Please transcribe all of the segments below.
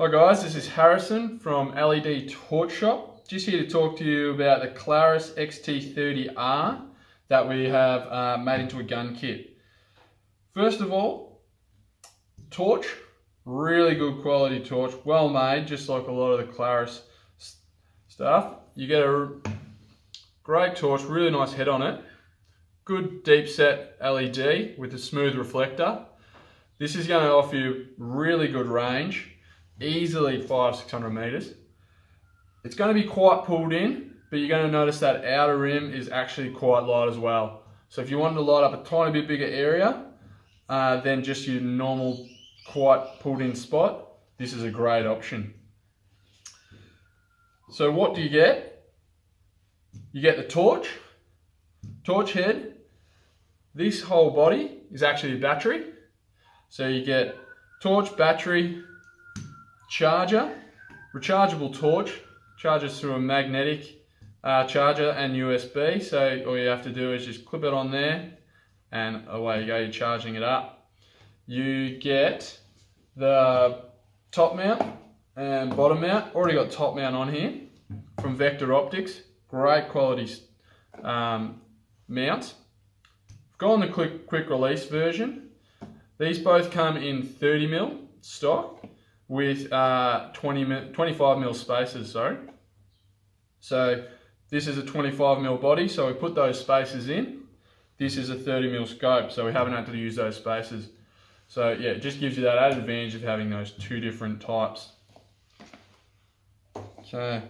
Hi guys, this is Harrison from LED Torch Shop. Just here to talk to you about the Klarus XT30R that we have made into a gun kit. First of all, torch, really good quality torch, well made, just like a lot of the Klarus stuff. You get a great torch, really nice head on it, good deep set LED with a smooth reflector. This is going to offer you really good range. Easily 500-600 meters. It's going to be quite pulled in, but you're going to notice that outer rim is actually quite light as well. So if you wanted to light up a tiny bit bigger area than just your normal quite pulled in spot, this is a great option. So what do you get? You get the torch head. This whole body is actually a battery. So you get torch, battery, charger, rechargeable torch, charges through a magnetic charger and USB. So all you have to do is just clip it on there and away you go, you're charging it up. You get the top mount and bottom mount. Already got top mount on here from Vector Optics. Great quality mount. Go on the quick release version. These both come in 30mm stock with 25mm spacers, sorry. So this is a 25mm body, so we put those spacers in. This is a 30mm scope, so we haven't had to use those spacers. So yeah, it just gives you that added advantage of having those two different types. Okay.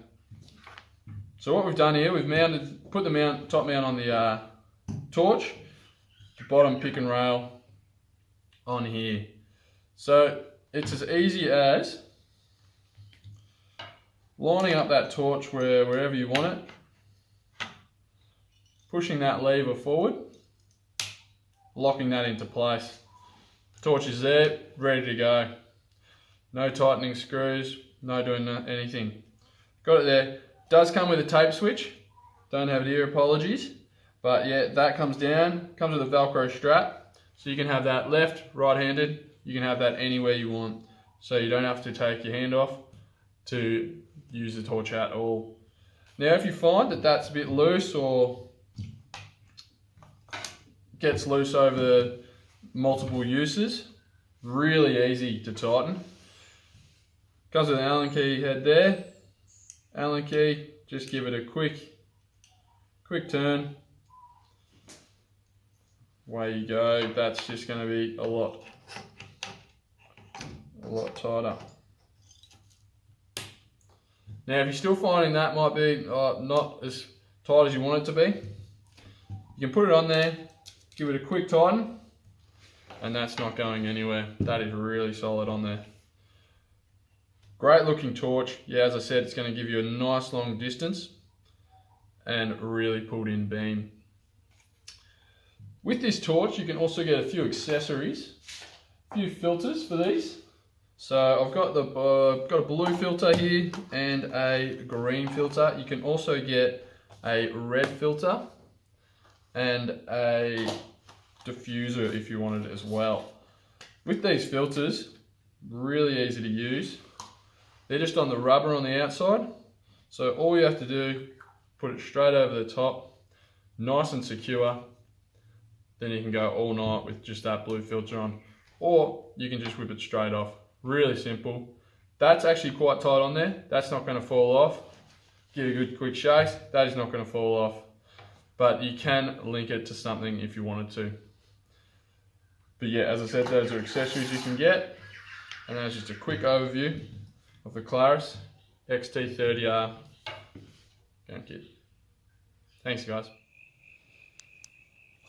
So what we've done here, we've put the top mount on the torch, the bottom pick and rail on here. So it's as easy as lining up that torch wherever you want it, pushing that lever forward, locking that into place. Torch is there, ready to go. No tightening screws, no doing anything. Got it there. Does come with a tape switch. Don't have it here, apologies. But yeah, that comes down, comes with a Velcro strap. So you can have that left, right-handed. You can have that anywhere you want. So you don't have to take your hand off to use the torch at all. Now if you find that that's a bit loose or gets loose over multiple uses, really easy to tighten. Comes with an Allen key head there. Allen key, just give it a quick turn. Away you go. That's just going to be a lot tighter. Now if you're still finding that might be not as tight as you want it to be, you can put it on there, give it a quick tighten, and that's not going anywhere. That is really solid on there. Great looking torch. Yeah, as I said, it's going to give you a nice long distance and really pulled in beam. With this torch you can also get a few accessories, a few filters for these. So I've got got a blue filter here and a green filter. You can also get a red filter and a diffuser if you wanted it as well. With these filters, really easy to use. They're just on the rubber on the outside. So all you have to do, put it straight over the top, nice and secure. Then you can go all night with just that blue filter on. Or you can just whip it straight off. Really simple. That's actually quite tight on there. That's not going to fall off. Give it a good quick shake. That is not going to fall off. But you can link it to something if you wanted to. But yeah, as I said, those are accessories you can get. And that's just a quick overview of the Klarus XT30R gun kit. Thanks guys.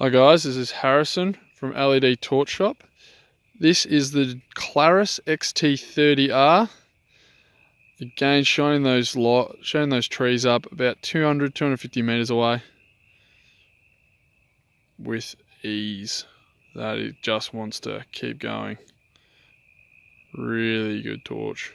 Hi guys, this is Harrison from LED Torch Shop. This is the Klarus XT30R. Again, showing those trees up about 250 meters away with ease. That it just wants to keep going. Really good torch.